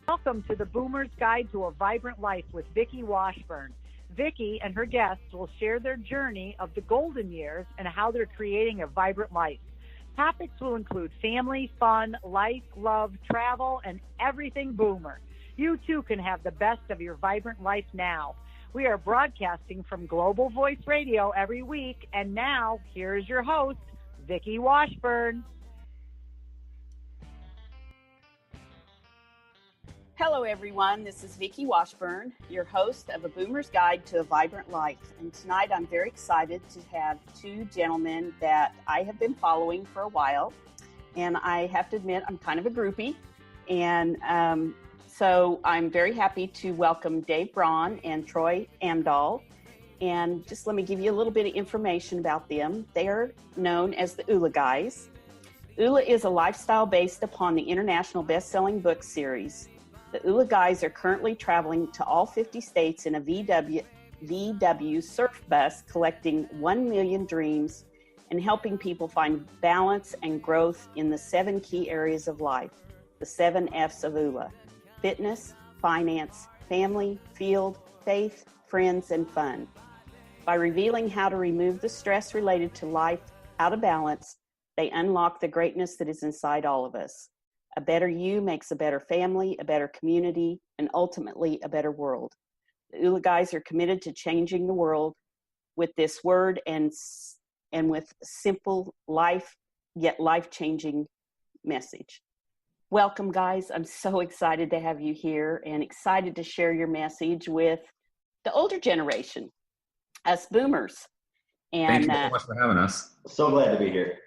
Welcome to the Boomer's Guide to a Vibrant Life with Vicki Washburn. Vicki and her guests will share their journey of the golden years and how they're creating a vibrant life. Topics will include family, fun, life, love, travel, and everything Boomer. You too can have the best of your vibrant life now. We are broadcasting from Global Voice Radio every week, and now here's your host, Vicki Washburn. Hello everyone, this is Vicki Washburn, your host of A Boomer's Guide to a Vibrant Life. And tonight I'm very excited to have two gentlemen that I have been following for a while. And I have to admit, I'm kind of a groupie. And so I'm very happy to welcome Dave Braun and Troy Amdahl. And just let me give you a little bit of information about them. They are known as the Oola Guys. Oola is a lifestyle based upon the international best-selling book series. The Oola Guys are currently traveling to all 50 states in a VW surf bus, collecting 1 million dreams and helping people find balance and growth in the 7 key areas of life, the 7 F's of Oola: fitness, finance, family, field, faith, friends, and fun. By revealing how to remove the stress related to life out of balance, they unlock the greatness that is inside all of us. A better you makes a better family, a better community, and ultimately a better world. The Oola Guys are committed to changing the world with this word and with simple life, yet life-changing message. Welcome, guys. I'm so excited to have you here and excited to share your message with the older generation, us boomers. And thank you so much for having us. So glad to be here.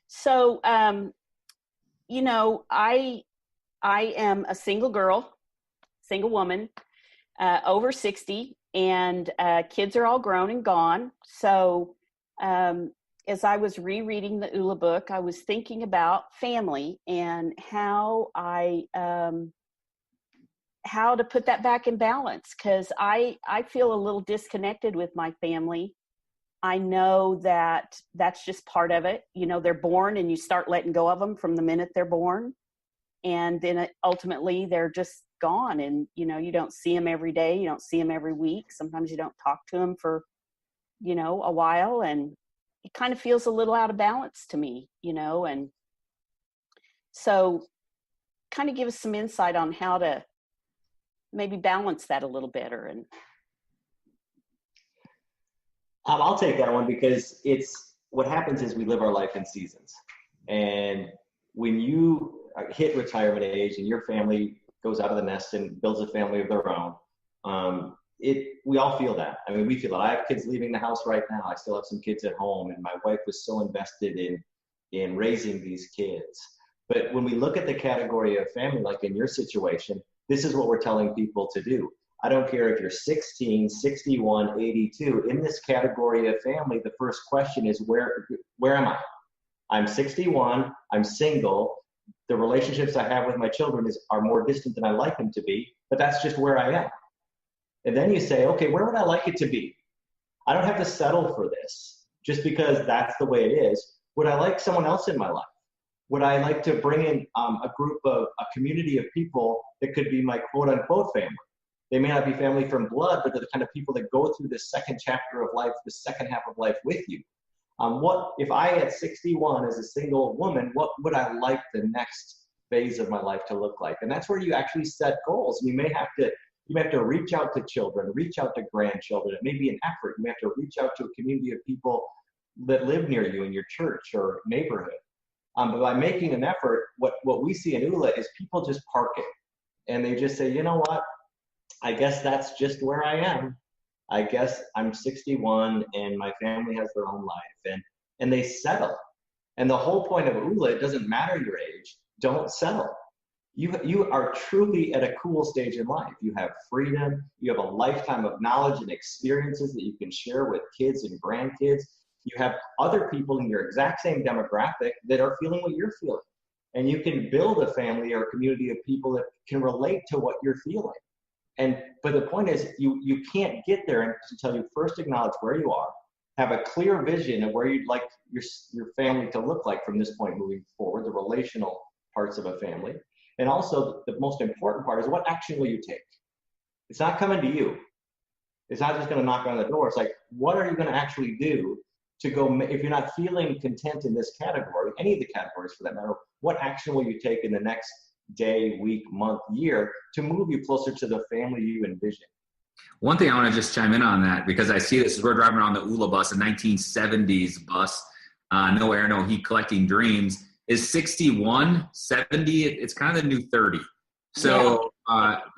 So, you know, I am a single girl, single woman, over 60, and kids are all grown and gone. So as I was rereading the Oola book, I was thinking about family and how to put that back in balance, because I feel a little disconnected with my family. I know that that's just part of it. You know, they're born and you start letting go of them from the minute they're born. And then ultimately they're just gone. And, you know, you don't see them every day. You don't see them every week. Sometimes you don't talk to them for, you know, a while. And it kind of feels a little out of balance to me, you know. And so kind of give us some insight on how to maybe balance that a little better. And I'll take that one, because it's what happens is we live our life in seasons. And when you hit retirement age and your family goes out of the nest and builds a family of their own, we all feel that. I mean, we feel it. I have kids leaving the house right now. I still have some kids at home, and my wife was so invested in raising these kids. But when we look at the category of family, like in your situation, this is what we're telling people to do. I don't care if you're 16, 61, 82. In this category of family, the first question is, where am I? I'm 61, I'm single. The relationships I have with my children are more distant than I like them to be, but that's just where I am. And then you say, okay, where would I like it to be? I don't have to settle for this just because that's the way it is. Would I like someone else in my life? Would I like to bring in a community of people that could be my quote unquote family? They may not be family from blood, but they're the kind of people that go through the second chapter of life, the second half of life with you. What if I at 61 as a single woman, what would I like the next phase of my life to look like? And that's where you actually set goals. You may have to reach out to children, reach out to grandchildren. It may be an effort. You may have to reach out to a community of people that live near you in your church or neighborhood. But by making an effort, what we see in Oola is people just park it. And they just say, you know what? I guess that's just where I am. I guess I'm 61 and my family has their own life, and they settle. And the whole point of Oola, it doesn't matter your age, don't settle. You are truly at a cool stage in life. You have freedom, you have a lifetime of knowledge and experiences that you can share with kids and grandkids. You have other people in your exact same demographic that are feeling what you're feeling. And you can build a family or a community of people that can relate to what you're feeling. But the point is, you can't get there until you first acknowledge where you are, have a clear vision of where you'd like your family to look like from this point moving forward, the relational parts of a family. And also the most important part is, what action will you take? It's not coming to you. It's not just going to knock on the door. It's like, what are you going to actually do to go, if you're not feeling content in this category, any of the categories for that matter, what action will you take in the next day, week, month, year to move you closer to the family you envision? One thing I want to just chime in on that, because I see this as we're driving around the Oola bus, a 1970s bus, no air, no heat, collecting dreams, is 61, 70, it's kind of the new 30. So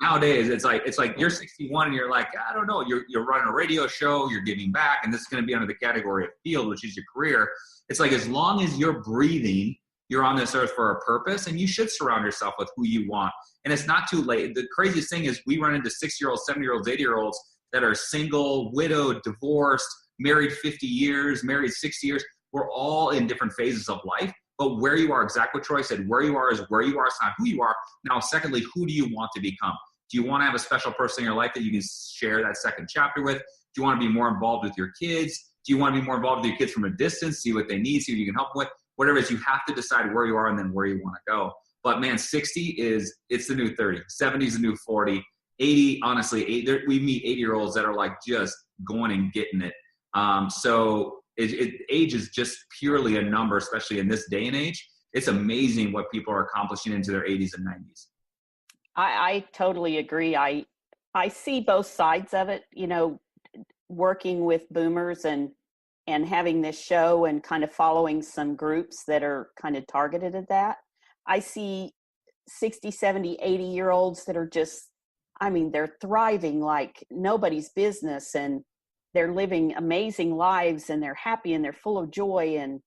nowadays it's like you're 61 and you're like, I don't know, you're running a radio show, you're giving back, and this is going to be under the category of field, which is your career. It's like, as long as you're breathing, you're on this earth for a purpose, and you should surround yourself with who you want. And it's not too late. The craziest thing is we run into 6-year-olds, 7-year-olds, 8-year-olds that are single, widowed, divorced, married 50 years, married 60 years. We're all in different phases of life. But where you are, exactly what Troy said, where you are is where you are. It's not who you are. Now, secondly, who do you want to become? Do you want to have a special person in your life that you can share that second chapter with? Do you want to be more involved with your kids? Do you want to be more involved with your kids from a distance, see what they need, see what you can help them with? Whatever it is, you have to decide where you are and then where you want to go. But man, 60 it's the new 30. 70 is the new 40. 80, honestly, we meet 80-year-olds that are like just going and getting it. So age is just purely a number, especially in this day and age. It's amazing what people are accomplishing into their 80s and 90s. I totally agree. I see both sides of it, working with boomers and having this show and kind of following some groups that are kind of targeted at that. I see 60, 70, 80-year-olds that are just, they're thriving like nobody's business, and they're living amazing lives, and they're happy and they're full of joy. And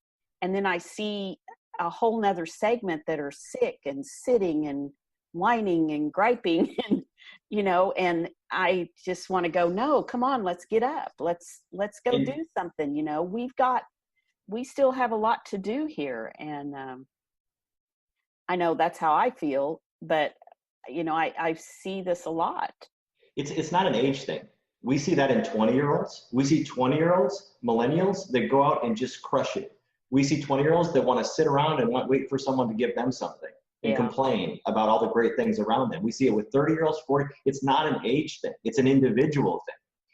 then I see a whole nother segment that are sick and sitting and whining and griping and, and I just want to go, no, come on, let's get up. Let's go do something. We still have a lot to do here. And I know that's how I feel, but I see this a lot. It's not an age thing. We see that in 20-year-olds. We see 20-year-olds, millennials, that go out and just crush it. We see 20-year-olds that want to sit around and wait for someone to give them something and complain about all the great things around them. We see it with 30-years, 40. It's not an age thing. It's an individual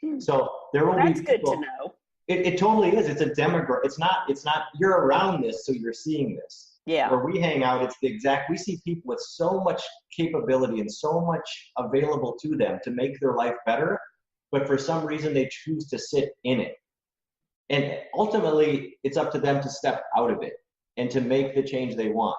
thing. So there will be people. That's good to know. It totally is. It's a demographic. It's not, you're around this, so you're seeing this. Yeah. Where we hang out, it's the exact, we see people with so much capability and so much available to them to make their life better, but for some reason they choose to sit in it. And ultimately, it's up to them to step out of it and to make the change they want.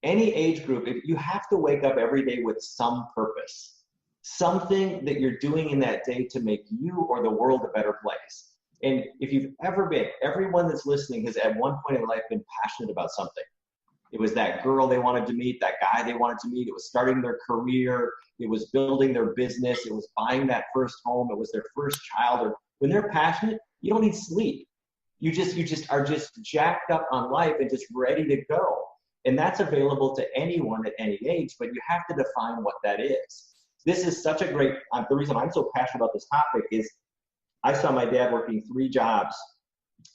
Any age group, if you have to wake up every day with some purpose, something that you're doing in that day to make you or the world a better place. And if you've ever been, everyone that's listening has at one point in life been passionate about something. It was that girl they wanted to meet, that guy they wanted to meet. It was starting their career. It was building their business. It was buying that first home. It was their first child. Or when they're passionate, you don't need sleep. You just are jacked up on life and just ready to go. And that's available to anyone at any age, but you have to define what that is. This is such a great, the reason I'm so passionate about this topic is I saw my dad working 3 jobs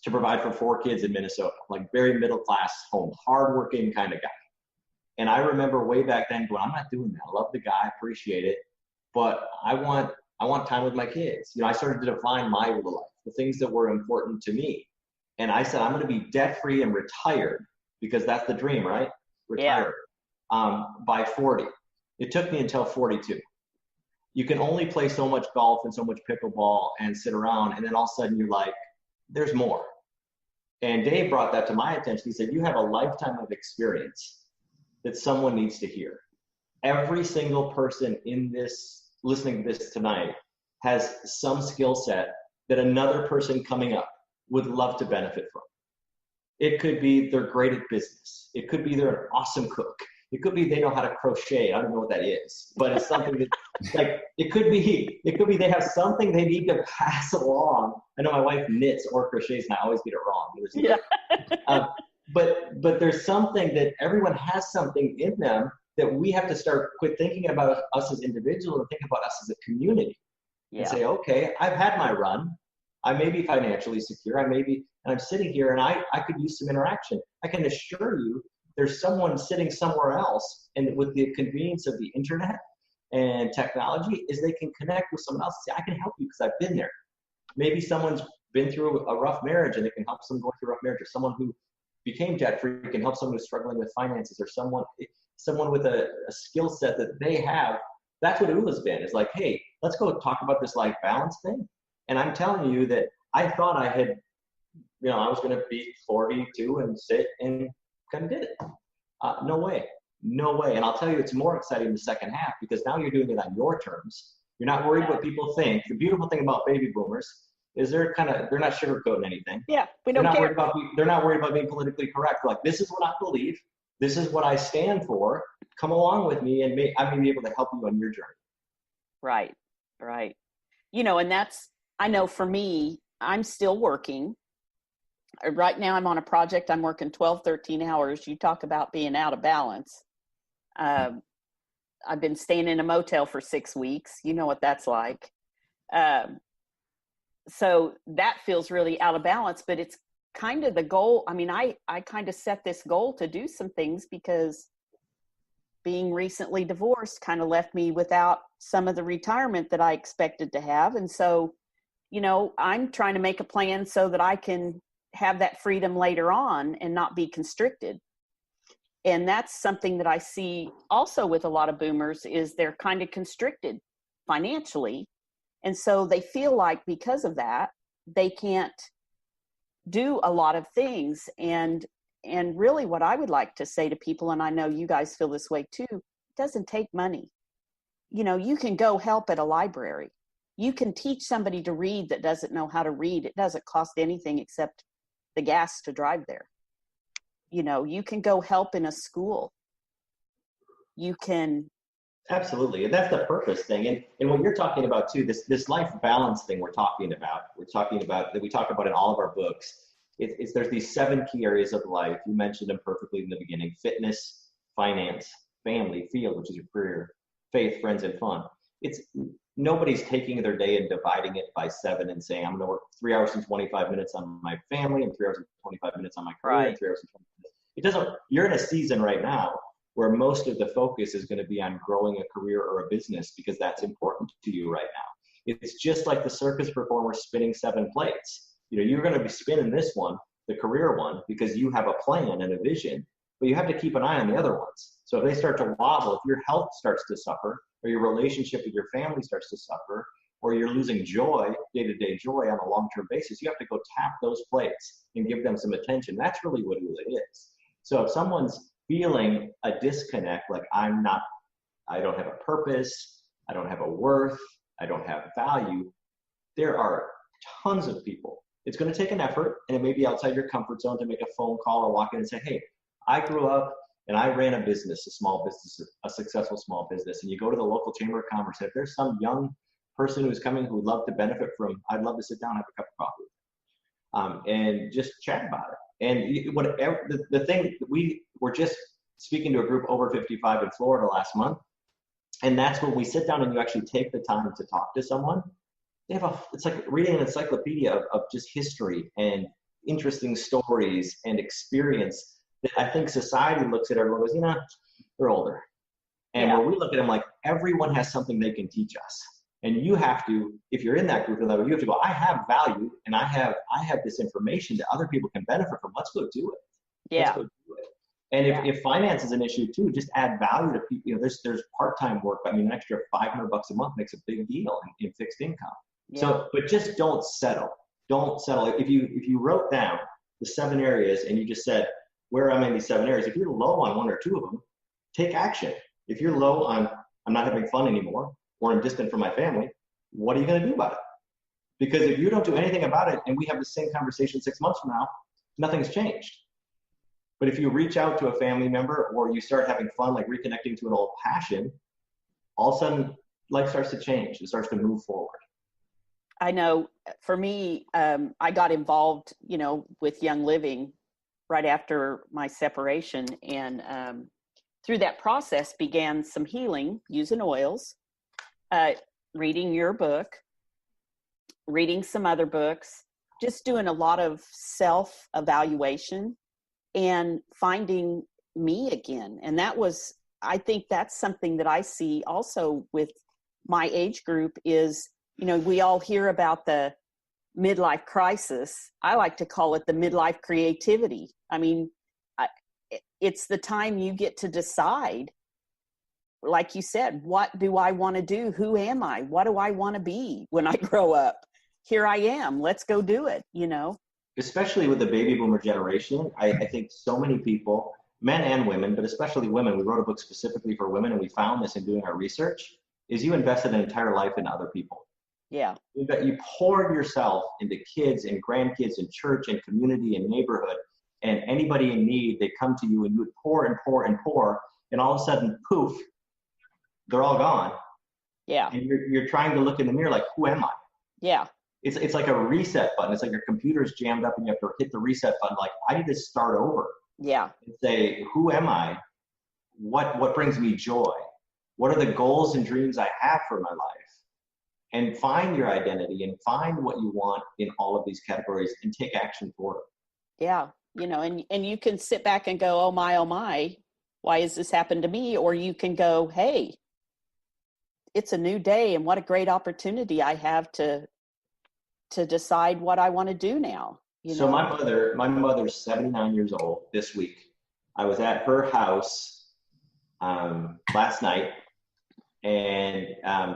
to provide for 4 kids in Minnesota, like very middle class home, hardworking kind of guy. And I remember way back then going, I'm not doing that. I love the guy, appreciate it, but I want time with my kids. I started to define my little life, the things that were important to me. And I said, I'm going to be debt free and retired, because that's the dream, right? Retired by 40. It took me until 42. You can only play so much golf and so much pickleball and sit around, and then all of a sudden you're like, there's more. And Dave brought that to my attention. He said, you have a lifetime of experience that someone needs to hear. Every single person in this, listening to this tonight, has some skill set that another person coming up would love to benefit from. It could be they're great at business. It could be they're an awesome cook. It could be they know how to crochet. I don't know what that is, but it's something that, like, it could be they have something they need to pass along. I know my wife knits or crochets, and I always get it wrong. But there's something that everyone has something in them that we have to quit thinking about us as individuals and think about us as a community. And say, okay, I've had my run. I may be financially secure. And I'm sitting here and I could use some interaction. I can assure you there's someone sitting somewhere else, and with the convenience of the internet and technology, is they can connect with someone else and say, I can help you because I've been there. Maybe someone's been through a rough marriage and they can help someone go through a rough marriage, or someone who became debt-free can help someone who's struggling with finances, or someone with a skill set that they have. That's what Oola's been. It's like, hey, let's go talk about this life balance thing. And I'm telling you that I thought I had, I was going to be 42 and sit and kind of did it. No way. And I'll tell you, it's more exciting the second half, because now you're doing it on your terms. You're not worried what people think. The beautiful thing about baby boomers is they're not sugarcoating anything. Yeah, we don't care. They're not worried about being politically correct. Like, this is what I believe. This is what I stand for. Come along with me, and I may be able to help you on your journey. Right. And I know for me, I'm still working. Right now I'm on a project. I'm working 12, 13 hours. You talk about being out of balance. I've been staying in a motel for 6 weeks. You know what that's like. So that feels really out of balance, but it's kind of the goal. I mean, I kind of set this goal to do some things, because being recently divorced kind of left me without some of the retirement that I expected to have. And so, I'm trying to make a plan so that I can have that freedom later on and not be constricted. And that's something that I see also with a lot of boomers, is they're kind of constricted financially. And so they feel like because of that, they can't do a lot of things. And really what I would like to say to people, and I know you guys feel this way too, it doesn't take money. You can go help at a library. You can teach somebody to read that doesn't know how to read. It doesn't cost anything except the gas to drive there. You can go help in a school. You can. Absolutely. And that's the purpose thing. And what you're talking about too, this life balance thing we're talking about that we talk about in all of our books. There's these 7 key areas of life. You mentioned them perfectly in the beginning: fitness, finance, family, field, which is your career, faith, friends, and fun. Nobody's taking their day and dividing it by 7 and saying, I'm going to work 3 hours and 25 minutes on my family, and 3 hours and 25 minutes on my career, right. And 3 hours and 20 minutes. It doesn't. You're in a season right now where most of the focus is going to be on growing a career or a business, because that's important to you right now. It's just like the circus performer spinning 7 plates. You're going to be spinning this one, the career one, because you have a plan and a vision, but you have to keep an eye on the other ones. So if they start to wobble, if your health starts to suffer, or your relationship with your family starts to suffer, or you're losing joy, day-to-day joy on a long-term basis, you have to go tap those plates and give them some attention. That's really what Oola is. So if someone's feeling a disconnect, like I don't have a purpose, I don't have a worth, I don't have value, there are tons of people. It's going to take an effort, and it may be outside your comfort zone to make a phone call or walk in and say, hey, I grew up and I ran a business, a small business, a successful small business. And you go to the local chamber of commerce, and if there's some young person who's coming who would love to benefit from, I'd love to sit down and have a cup of coffee and just chat about it. And whatever the thing, we were just speaking to a group over 55 in Florida last month. And that's when we sit down and you actually take the time to talk to someone. It's like reading an encyclopedia of just history and interesting stories and experience that I think society looks at everyone and goes, they're older. And where we look at them like, everyone has something they can teach us. And you have to, if you're in that group level, you have to go, I have value and I have this information that other people can benefit from. Let's go do it. Yeah. Let's go do it. And if finance is an issue too, just add value to people. There's part-time work. I mean, an extra $500 a month makes a big deal in fixed income. Yeah. So, but just don't settle. Don't settle. If you wrote down the 7 areas and you just said, where am I in these 7 areas? If you're low on 1 or 2 of them, take action. If you're low on, I'm not having fun anymore, or I'm distant from my family, what are you going to do about it? Because if you don't do anything about it and we have the same conversation 6 months from now, nothing's changed. But if you reach out to a family member or you start having fun, like reconnecting to an old passion, all of a sudden life starts to change. It starts to move forward. I know for me, I got involved, with Young Living right after my separation. And through that process began some healing using oils, reading your book, reading some other books, just doing a lot of self-evaluation and finding, me again. And I think that's something that I see also with my age group is, we all hear about the midlife crisis. I like to call it the midlife creativity. I mean, it's the time you get to decide, like you said, what do I want to do? Who am I? What do I want to be when I grow up? Here I am. Let's go do it, Especially with the baby boomer generation, I think so many people, men and women, but especially women, we wrote a book specifically for women, and we found this in doing our research, is you invested an entire life in other people. Yeah. You poured yourself into kids and grandkids and church and community and neighborhood, and anybody in need, they come to you and you would pour and pour and pour, and all of a sudden, poof, they're all gone. Yeah. And you're trying to look in the mirror like, who am I? Yeah. It's like a reset button. It's like your computer's jammed up and you have to hit the reset button. Like, I need to start over. Yeah. And say, who am I? What brings me joy? What are the goals and dreams I have for my life? And find your identity and find what you want in all of these categories and take action for it. Yeah. And you can sit back and go, oh my, why has this happened to me? Or you can go, hey, it's a new day and what a great opportunity I have to decide what I want to do now. So my mother's 79 years old this week. I was at her house last night, and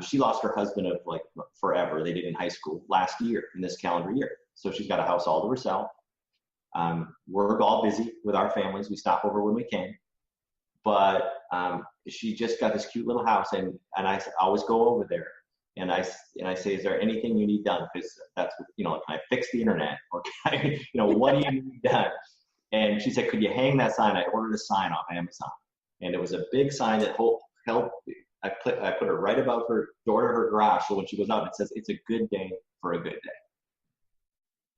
she lost her husband of like forever. They did in high school last year, in this calendar year. So she's got a house all to herself. We're all busy with our families. We stop over when we can. But she just got this cute little house, and I always go over there. And I say, is there anything you need done? Because that's, can I fix the internet? Or can I, what do you need done? And she said, could you hang that sign? I ordered a sign off Amazon. And it was a big sign that helped. I put it right above her door to her garage. So when she goes out, it says, it's a good day for a good day.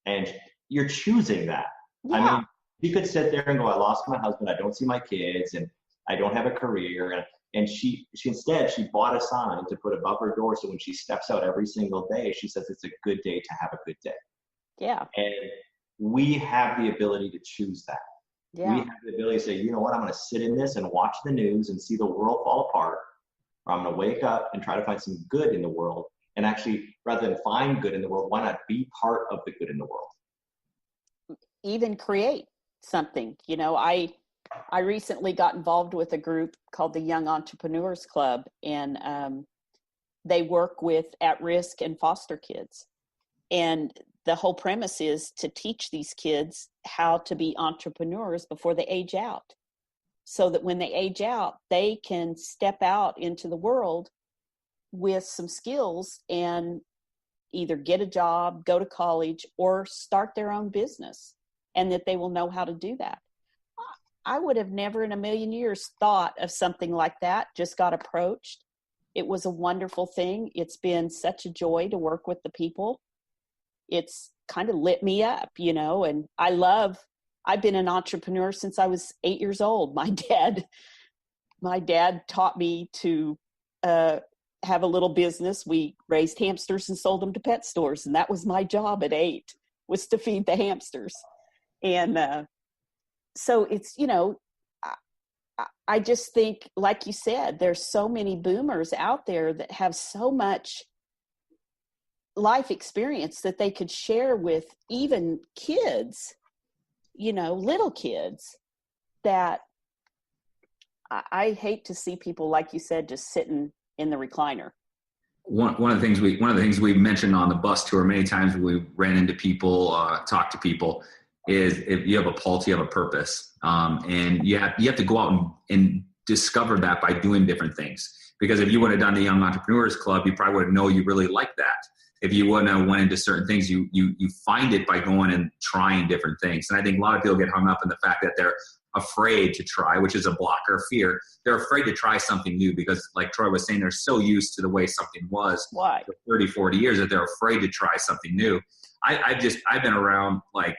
And you're choosing that. Yeah. I mean, you could sit there and go, I lost my husband. I don't see my kids, and I don't have a career. And she instead bought a sign to put above her door. So when she steps out every single day, she says, it's a good day to have a good day. Yeah. And we have the ability to choose that. Yeah. We have the ability to say, you know what, I'm going to sit in this and watch the news and see the world fall apart. Or I'm going to wake up and try to find some good in the world. And actually, rather than find good in the world, why not be part of the good in the world? Even create something. I recently got involved with a group called the Young Entrepreneurs Club, and they work with at-risk and foster kids. And the whole premise is to teach these kids how to be entrepreneurs before they age out, so that when they age out, they can step out into the world with some skills and either get a job, go to college, or start their own business, and that they will know how to do that. I would have never in a million years thought of something like that, just got approached. It was a wonderful thing. It's been such a joy to work with the people. It's kind of lit me up, and I've been an entrepreneur since I was 8 years old. My dad taught me to have a little business. We raised hamsters and sold them to pet stores. And that was my job at 8, was to feed the hamsters. And, so it's, I just think, like you said, there's so many boomers out there that have so much life experience that they could share with even kids, little kids, that I hate to see people, like you said, just sitting in the recliner. One of the things we mentioned on the bus tour many times when we ran into people, talked to people, is if you have a pulse, you have a purpose. And you have to go out and discover that by doing different things. Because if you would have done the Young Entrepreneurs Club, you probably wouldn't know you really like that. If you wouldn't have went into certain things, you find it by going and trying different things. And I think a lot of people get hung up in the fact that they're afraid to try, which is a blocker, fear. They're afraid to try something new because, like Troy was saying, they're so used to the way something was for 30, 40 years that they're afraid to try something new. I've been around, like,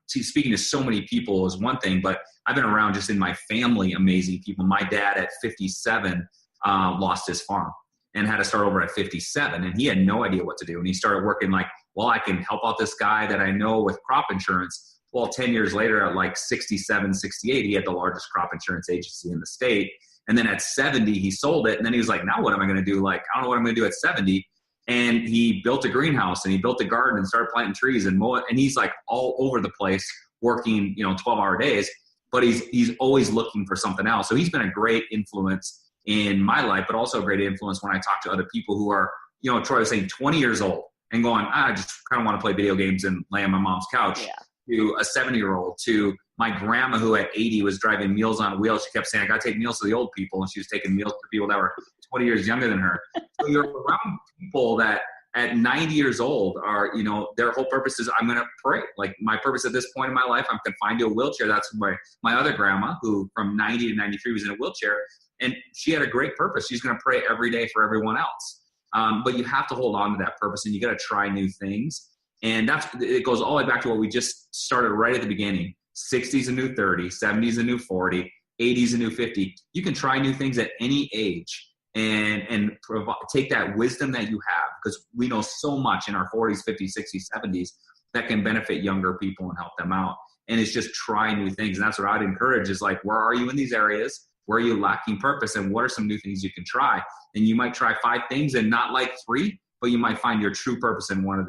speaking to so many people is one thing, but I've been around just in my family, amazing people. My dad at 57 lost his farm and had to start over at 57, and he had no idea what to do. And he started working like, well, I can help out this guy that I know with crop insurance. Well, 10 years later, at like 67, 68, he had the largest crop insurance agency in the state. And then at 70, he sold it. And then he was like, now what am I going to do? Like, I don't know what I'm going to do at 70. And he built a greenhouse and he built a garden and started planting trees and mow it. And he's like all over the place working, 12-hour days, but he's always looking for something else. So he's been a great influence in my life, but also a great influence when I talk to other people who are, Troy was saying 20 years old and going, I just kind of want to play video games and lay on my mom's couch. Yeah. To a 70-year-old, to my grandma who at 80 was driving Meals on Wheels. She kept saying, I got to take meals to the old people. And she was taking meals to people that were 20 years younger than her. So you're around people that at 90 years old are, their whole purpose is I'm going to pray. Like my purpose at this point in my life, I'm confined to a wheelchair. That's my other grandma who from 90 to 93 was in a wheelchair. And she had a great purpose. She's going to pray every day for everyone else. But you have to hold on to that purpose and you got to try new things. And it goes all the way back to what we just started right at the beginning. 60 is a new 30, 70 is a new 40, 80 is a new 50. You can try new things at any age and take that wisdom that you have, because we know so much in our 40s, 50s, 60s, 70s that can benefit younger people and help them out. And it's just try new things. And that's what I'd encourage is like, where are you in these areas? Where are you lacking purpose? And what are some new things you can try? And you might try 5 things and not like 3. But you might find your true purpose in one of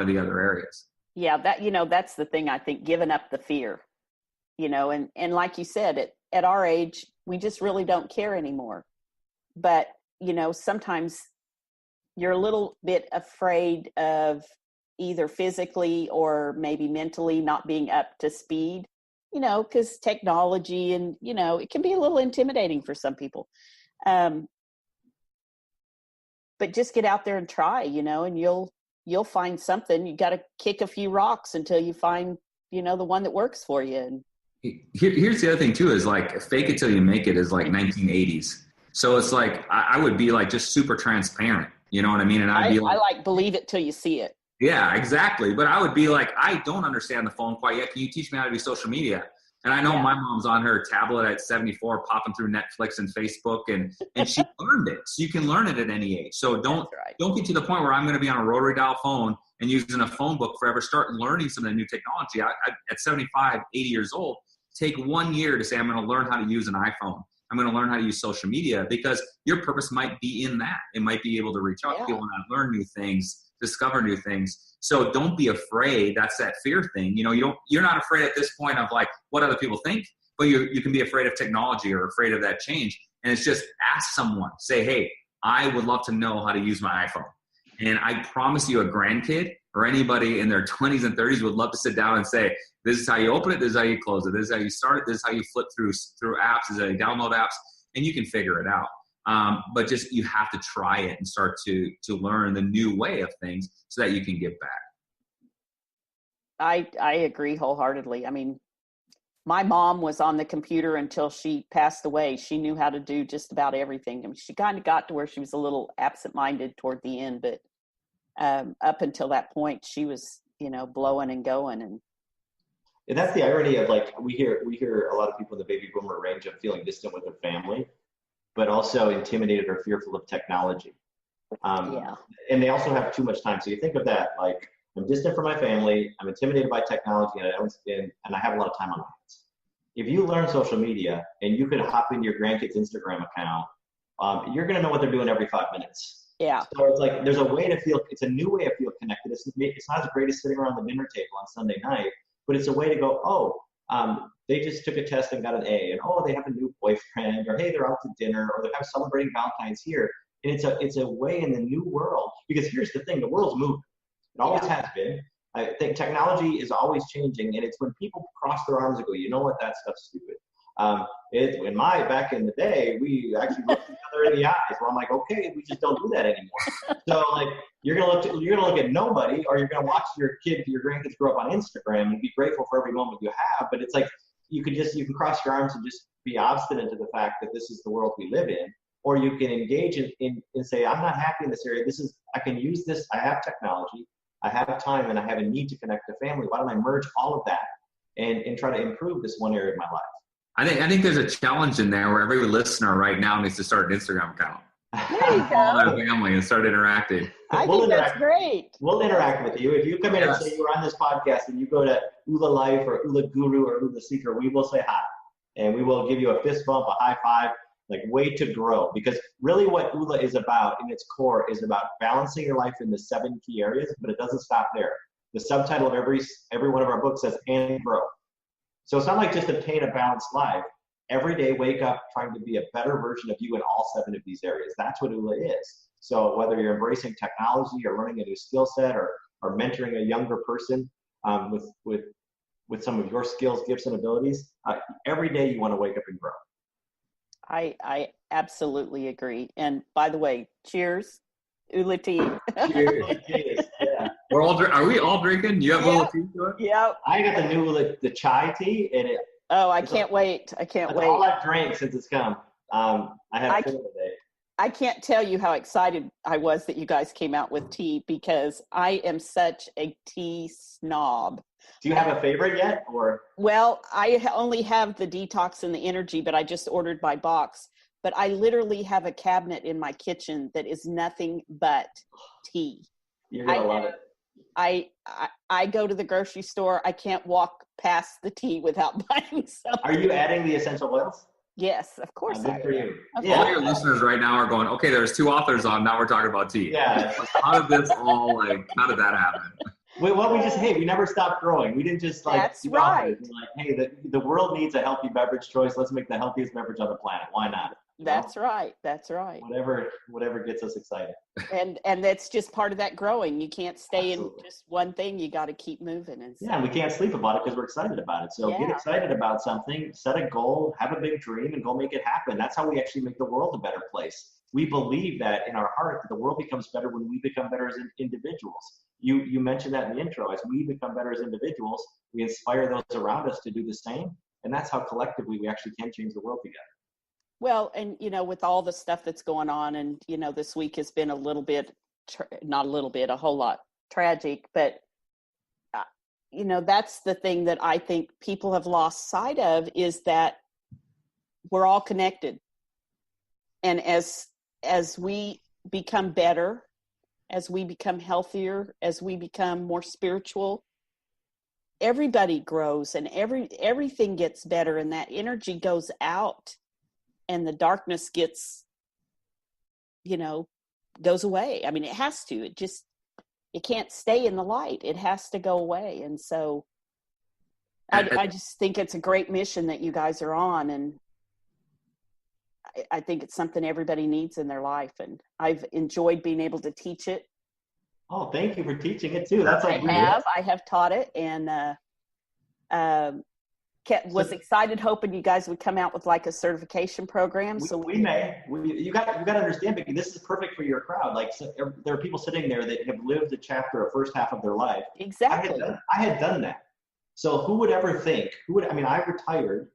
the other areas. Yeah, that's the thing, I think, giving up the fear, and like you said, at our age, we just really don't care anymore. But, sometimes you're a little bit afraid of either physically or maybe mentally not being up to speed, because technology and, it can be a little intimidating for some people. But just get out there and try, and you'll find something. You got to kick a few rocks until you find, the one that works for you. And here's the other thing too, is like fake it till you make it is like 1980s. So it's like, I would be like just super transparent, you know what I mean? And I'd be like, I like believe it till you see it. Yeah, exactly. But I would be like, I don't understand the phone quite yet. Can you teach me how to do social media? And I know my mom's on her tablet at 74, popping through Netflix and Facebook, and she learned it. So you can learn it at any age. So don't get to the point where I'm going to be on a rotary dial phone and using a phone book forever. Start learning some of the new technology. At 75, 80 years old, take 1 year to say, I'm going to learn how to use an iPhone. I'm going to learn how to use social media, because your purpose might be in that. It might be able to reach out to people and learn new things, discover new things. So don't be afraid. That's that fear thing. You're not afraid at this point of like what other people think, but you can be afraid of technology or afraid of that change. And it's just ask someone, say, hey, I would love to know how to use my iPhone. And I promise you a grandkid or anybody in their 20s and 30s would love to sit down and say, this is how you open it. This is how you close it. This is how you start it. This is how you flip through apps. This is how you download apps, and you can figure it out. But just, you have to try it and start to learn the new way of things so that you can give back. I agree wholeheartedly. I mean, my mom was on the computer until she passed away. She knew how to do just about everything. I mean, she kind of got to where she was a little absent-minded toward the end, but up until that point, she was, blowing and going. And that's the irony of like, we hear a lot of people in the baby boomer range of feeling distant with their family, but also intimidated or fearful of technology. And they also have too much time. So you think of that, like, I'm distant from my family, I'm intimidated by technology, and I have a lot of time on my hands. If you learn social media and you could hop into your grandkids' Instagram account, you're going to know what they're doing every 5 minutes. Yeah. So it's like, there's a way to feel, it's a new way to feel connected. It's not as great as sitting around the dinner table on Sunday night, but it's a way to go, they just took a test and got an A, and they have a new boyfriend, or hey, they're out to dinner, or they're celebrating Valentine's here. And it's a way in the new world, because here's the thing, the world's moving. It always has been. I think technology is always changing, and it's when people cross their arms and go, you know what, that stuff's stupid. Back in the day, we actually looked each other in the eyes. Where I'm like, okay, we just don't do that anymore. So like, you're gonna look at nobody, or you're gonna watch your grandkids grow up on Instagram and be grateful for every moment you have. But it's like, you can cross your arms and just be obstinate to the fact that this is the world we live in, or you can engage in say, I'm not happy in this area. I can use this. I have technology, I have time, and I have a need to connect to family. Why don't I merge all of that and try to improve this one area of my life? I think there's a challenge in there where every listener right now needs to start an Instagram account. There you Call go. their family and start interacting. I think that's great. We'll interact with you. If you come in and say you're on this podcast and you go to oolalife or oolaguru or oolaseeker, we will say hi. And we will give you a fist bump, a high five, like way to grow. Because really what Oola is about in its core is about balancing your life in the 7 key areas, but it doesn't stop there. The subtitle of every one of our books says, and grow. So it's not like just obtain a balanced life. Every day, wake up trying to be a better version of you in all 7 of these areas. That's what Oola is. So whether you're embracing technology or learning a new skill set or mentoring a younger person with some of your skills, gifts, and abilities, every day you want to wake up and grow. I absolutely agree. And by the way, cheers, Oola tea. Cheers. Yeah. Are we all drinking? You have a little tea to it? Yep. I got the new the chai tea, and I can't wait. I can't wait. All I've drank since it's come. I had 4 today. I can't tell you how excited I was that you guys came out with tea, because I am such a tea snob. Do you have a favorite yet, or? Well, I only have the detox and the energy, but I just ordered my box. But I literally have a cabinet in my kitchen that is nothing but tea. You're gonna love it. I go to the grocery store. I can't walk past the tea without buying some. Are you adding the essential oils? Yes, of course. Good for you. Yeah. All your listeners right now are going, okay, there's 2 authors on, now we're talking about tea. Yeah. How did that happen? We never stopped growing. We didn't just That's right. Hey, the world needs a healthy beverage choice. Let's make the healthiest beverage on the planet. Why not? That's right. That's right. Whatever gets us excited. And that's just part of that growing. You can't stay in just one thing. You got to keep moving. And and we can't sleep about it because we're excited about it. So get excited about something, set a goal, have a big dream, and go make it happen. That's how we actually make the world a better place. We believe that in our heart that the world becomes better when we become better as individuals. You mentioned that in the intro. As we become better as individuals, we inspire those around us to do the same. And that's how collectively we actually can change the world together. Well, and, with all the stuff that's going on, and, this week has been a little bit, a whole lot tragic, but, that's the thing that I think people have lost sight of, is that we're all connected. And as we become better, as we become healthier, as we become more spiritual, everybody grows and everything gets better, and that energy goes out. And the darkness gets, goes away. I mean, it has to. It can't stay in the light. It has to go away. And so I just think it's a great mission that you guys are on. And I think it's something everybody needs in their life. And I've enjoyed being able to teach it. Oh, thank you for teaching it too. That's I have taught it, and was excited, hoping you guys would come out with like a certification program. You got to understand, Vicki, this is perfect for your crowd. There are people sitting there that have lived a chapter, a first half of their life. Exactly. I had done that. So who would ever think? I retired,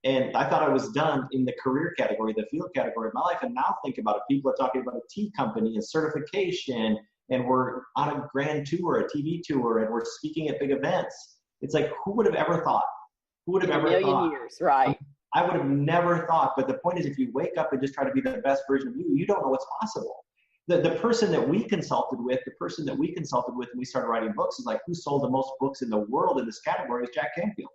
and I thought I was done in the career category, the field category of my life. And now think about it. People are talking about a tea company, a certification, and we're on a grand tour, a TV tour, and we're speaking at big events. It's like, who would have ever thought? Who would have ever thought? A million years, right? I would have never thought. But the point is, if you wake up and just try to be the best version of you, you don't know what's possible. The person that we consulted with, and we started writing books, is like, who sold the most books in the world in this category is Jack Canfield.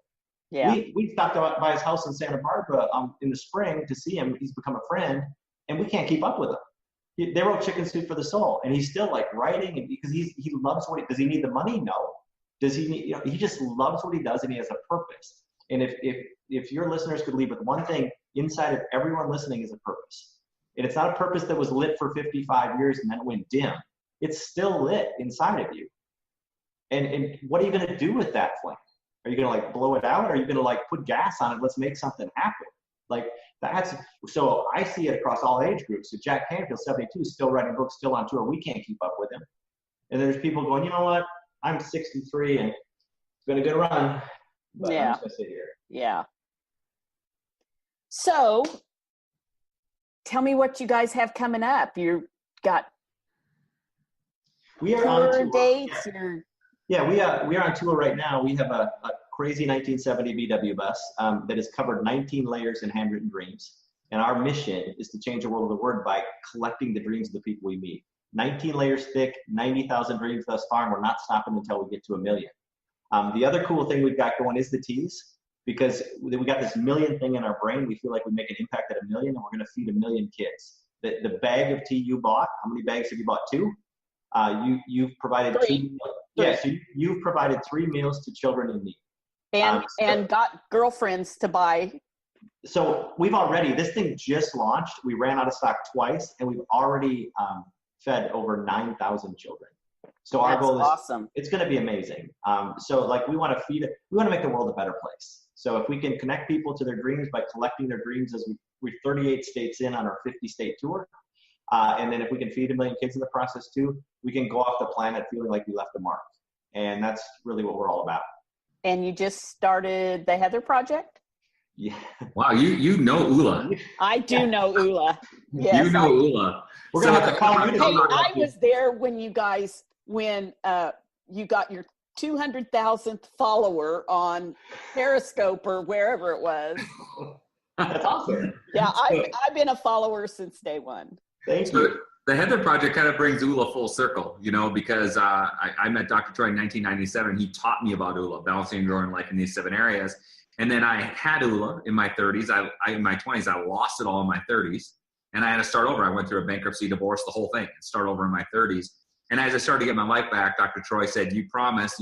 Yeah. We stopped by his house in Santa Barbara in the spring to see him. He's become a friend, and we can't keep up with him. They wrote Chicken Soup for the Soul, and he's still writing, and because he loves what does he need the money? No. Does he need, he just loves what he does, and he has a purpose. And if your listeners could leave with one thing inside of everyone listening, is a purpose. And it's not a purpose that was lit for 55 years and then it went dim. It's still lit inside of you. And what are you going to do with that flame? Are you going to blow it out? Or are you going to put gas on it? Let's make something happen. So I see it across all age groups. So Jack Canfield, 72, is still writing books, still on tour. We can't keep up with him. And there's people going, you know what? I'm 63 and it's been a good run. But I'm just going to sit here. Yeah. So tell me what you guys have coming up. We are on tour. Dates. We are on tour right now. We have a crazy 1970 VW bus that has covered 19 layers in handwritten dreams. And our mission is to change the world of the word by collecting the dreams of the people we meet. 19 layers thick, 90,000 dreams thus far, and we're not stopping until we get to 1 million. The other cool thing we've got going is the teas, because we got this million thing in our brain. We feel like we make an impact at 1 million, and we're going to feed 1 million kids. The bag of tea you bought, how many bags have you bought? 2? You've provided 3. Yeah, so you've provided 3 meals to children in need. And got girlfriends to buy. So we've already, this thing just launched. We ran out of stock twice, and we've already fed over 9,000 children. So our goal is awesome. It's going to be amazing. So like we want to feed it. We want to make the world a better place. So if we can connect people to their dreams by collecting their dreams, as we're 38 states in on our 50-state tour. And then if we can feed 1 million kids in the process too, we can go off the planet feeling like we left a mark. And that's really what we're all about. And you just started the Heather Project? Yeah. Wow, you know Oola. I do know Oola. Yes, you know Oola. We're gonna have to call you. I was there when you guys, you got your 200,000th follower on Periscope or wherever it was. That's awesome. Yeah, I've been a follower since day one. Thank you. The Heather Project kind of brings Oola full circle, because I met Dr. Troy in 1997. He taught me about Oola, balancing and growing life in these 7 areas. And then I had Oola in my 30s. In my 20s, I lost it all in my 30s. And I had to start over. I went through a bankruptcy, divorce, the whole thing, and start over in my 30s. And as I started to get my life back, Dr. Troy said, you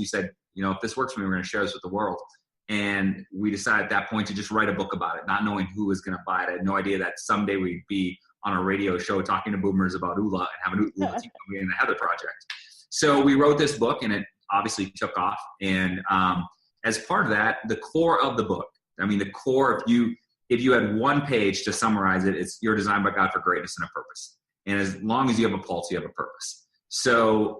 said, if this works for me, we're going to share this with the world. And we decided at that point to just write a book about it, not knowing who was going to buy it. I had no idea that someday we'd be on a radio show talking to boomers about Oola and having Oola team in the Heather Project. So we wrote this book, and it obviously took off. And as part of that, the core of the book, the core, if you had one page to summarize it, it's you're designed by God for greatness and a purpose. And as long as you have a pulse, you have a purpose. So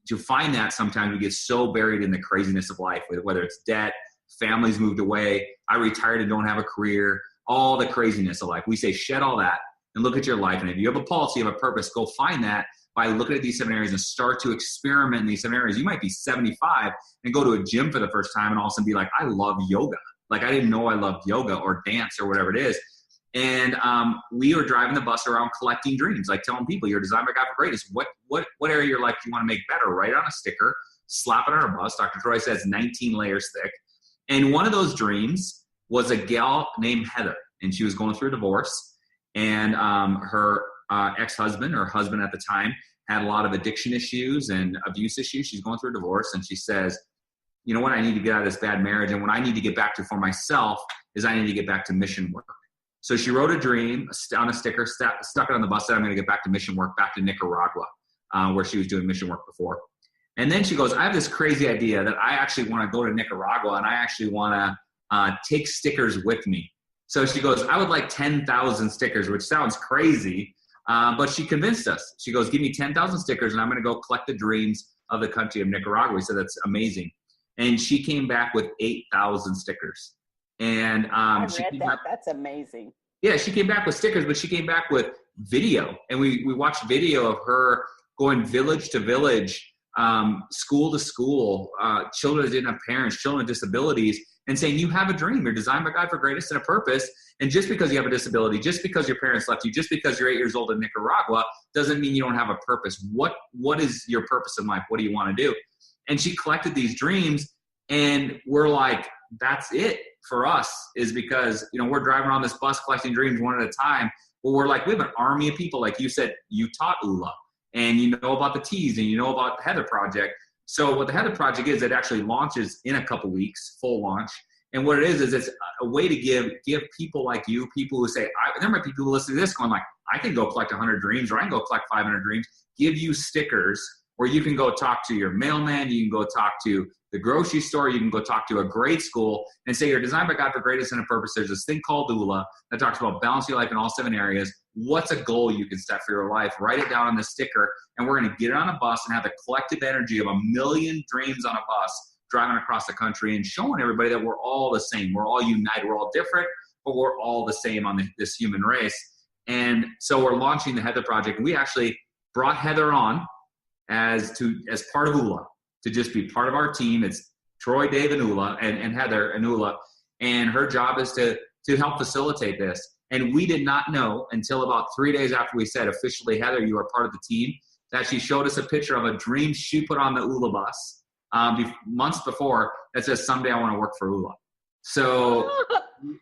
to find that, sometimes we get so buried in the craziness of life, whether it's debt, families moved away, I retired and don't have a career, all the craziness of life. We say shed all that and look at your life. And if you have a pulse, you have a purpose, go find that by looking at these 7 areas and start to experiment in these 7 areas. You might be 75 and go to a gym for the first time and all of a sudden be like, I love yoga. Like I didn't know I loved yoga or dance or whatever it is. And we are driving the bus around collecting dreams, like telling people you're designed by God for greatness. What area of your life do you want to make better? Write it on a sticker, slap it on a bus. Dr. Troy says 19 layers thick. And one of those dreams was a gal named Heather, and she was going through a divorce. And her ex-husband, or husband at the time, had a lot of addiction issues and abuse issues. She's going through a divorce, and she says, you know what, I need to get out of this bad marriage, and what I need to get back to for myself is I need to get back to mission work. So she wrote a dream on a sticker, stuck it on the bus, said I'm going to get back to mission work, back to Nicaragua, where she was doing mission work before. And then she goes, I have this crazy idea that I actually want to go to Nicaragua, and I actually want to take stickers with me. So she goes, I would like 10,000 stickers, which sounds crazy, but she convinced us. She goes, give me 10,000 stickers, and I'm going to go collect the dreams of the country of Nicaragua. We said, that's amazing. And she came back with 8,000 stickers. And that's amazing. Yeah, she came back with stickers, but she came back with video. And we watched video of her going village to village, school to school, children that didn't have parents, children with disabilities, and saying, you have a dream. You're designed by God for greatness and a purpose. And just because you have a disability, just because your parents left you, just because you're 8 years old in Nicaragua, doesn't mean you don't have a purpose. What is your purpose in life? What do you want to do? And she collected these dreams, and we're like, that's it for us, is because, we're driving around this bus collecting dreams one at a time. Well, we're like, we have an army of people. Like you said, you taught Oola, and you know about the T's, and you know about the Heather Project. So what the Heather Project is, it actually launches in a couple weeks, full launch. And what it is it's a way to give people like you, people who say, there might be people listening to this going like, I can go collect 100 dreams, or I can go collect 500 dreams, give you stickers where you can go talk to your mailman, you can go talk to the grocery store, you can go talk to a grade school and say, you're designed by God for greatness and a purpose. There's this thing called Oola that talks about balancing your life in all 7 areas. What's a goal you can set for your life? Write it down on the sticker, and we're going to get it on a bus and have the collective energy of 1 million dreams on a bus driving across the country and showing everybody that we're all the same. We're all united. We're all different, but we're all the same on this human race. And so we're launching the Heather Project. And we actually brought Heather on as part of Oola, to just be part of our team. It's Troy, Dave, and Oola, and Heather and Oola. And her job is to help facilitate this. And we did not know until about 3 days after we said, officially, Heather, you are part of the team, that she showed us a picture of a dream she put on the Oola bus months before that says, someday I want to work for Oola. So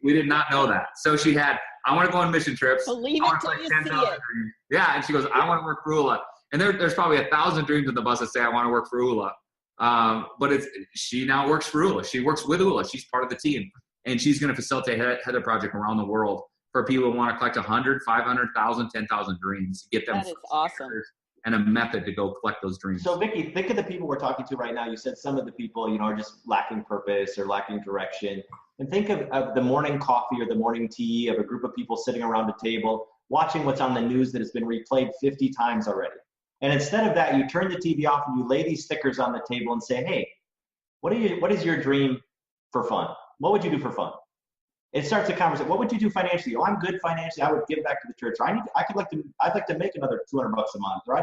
we did not know that. So she had, I want to go on mission trips. Believe it till you see it. Dreams. Yeah, and she goes, I want to work for Oola. And there's probably 1,000 dreams in the bus that say, I want to work for Oola. But she now works for Oola. She works with Oola. She's part of the team. And she's going to facilitate Heather Project around the world for people who want to collect 100, 500,000, 10,000 dreams. Get them. That is awesome. And a method to go collect those dreams. So Vicki, think of the people we're talking to right now. You said some of the people, are just lacking purpose or lacking direction. And think of the morning coffee or the morning tea of a group of people sitting around a table, watching what's on the news that has been replayed 50 times already. And instead of that, you turn the TV off and you lay these stickers on the table and say, hey, what is your dream for fun? What would you do for fun? It starts a conversation. What would you do financially? Oh, I'm good financially. I would give back to the church. I'd like to make another $200 a month. Or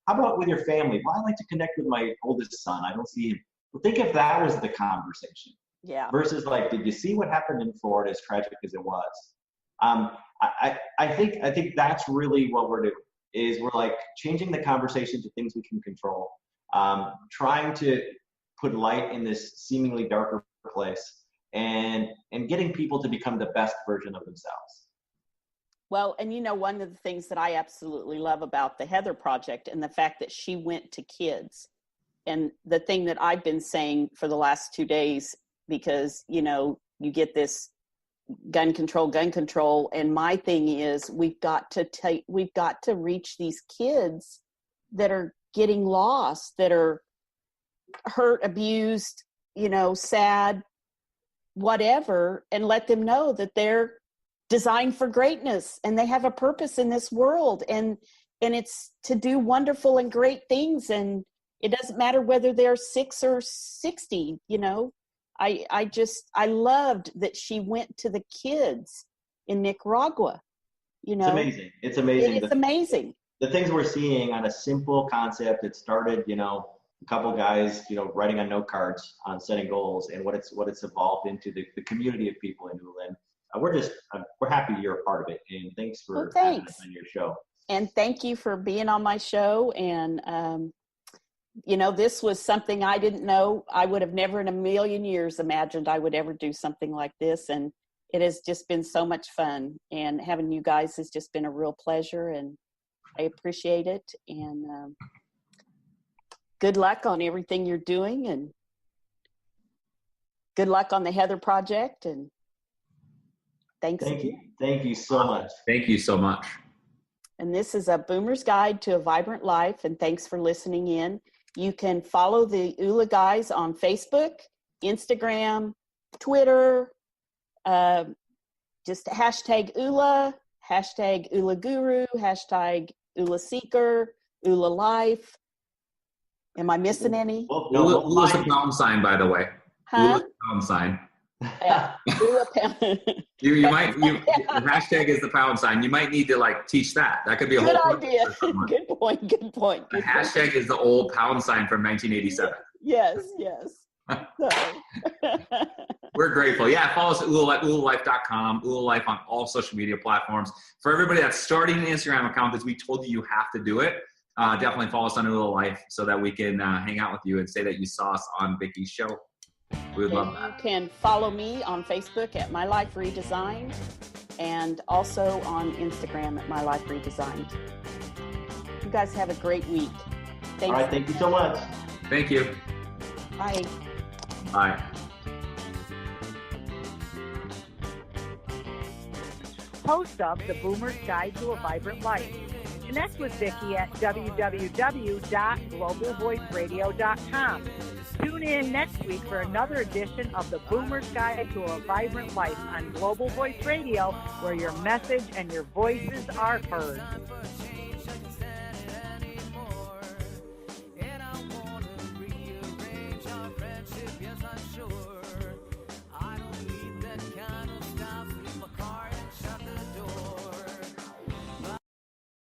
how about with your family? Well, I'd like to connect with my oldest son. I don't see him. Well, think if that was the conversation. Yeah. Versus did you see what happened in Florida, as tragic as it was? I think that's really what we're doing, is we're changing the conversation to things we can control, trying to put light in this seemingly darker place, and getting people to become the best version of themselves. Well, and one of the things that I absolutely love about the Heather Project and the fact that she went to kids, and the thing that I've been saying for the last 2 days, because, you get this gun control. And my thing is we've got to reach these kids that are getting lost, that are hurt, abused, sad, whatever, and let them know that they're designed for greatness and they have a purpose in this world, and it's to do wonderful and great things. And it doesn't matter whether they're 6 or 60, I loved that she went to the kids in Nicaragua. It's amazing. It's amazing. It's amazing. The things we're seeing on a simple concept. It started, a couple guys, writing on note cards on setting goals, and what it's evolved into the community of people in Oola. We're happy you're a part of it, and thanks for having us on your show. And thank you for being on my show. And this was something I didn't know. I would have never in a million years imagined I would ever do something like this, and it has just been so much fun. And having you guys has just been a real pleasure, and I appreciate it. And good luck on everything you're doing, and good luck on the Heather Project. And thanks. Thank you. Thank you so much. Thank you so much. And this is a Boomer's Guide to a Vibrant Life. And thanks for listening in. You can follow the Oola Guys on Facebook, Instagram, Twitter, just hashtag Oola, hashtag oolaguru, hashtag oolaseeker, oolalife. Am I missing any? Oola's a pound sign, by the way. Huh? Oola's a pound sign. Yeah. You might the hashtag is the pound sign. You might need to teach that. That could be a good whole idea. Good point. The hashtag is the old pound sign from 1987. Yes. We're grateful. Yeah, follow us at oolalife.com, oolalife on all social media platforms. For everybody that's starting an Instagram account, as we told you have to do it, definitely follow us on oolalife so that we can hang out with you and say that you saw us on Vicki's show. We would love that. You can follow me on Facebook at My Life Redesigned, and also on Instagram at My Life Redesigned. You guys have a great week. All right, thank you so much. Thank you. Bye. Bye. Host of The Boomer's Guide to a Vibrant Life. Connect with Vicki at www.globalvoiceradio.com. Tune in next week for another edition of The Boomer's Guide to a Vibrant Life on Global Voice Radio, where your message and your voices are heard.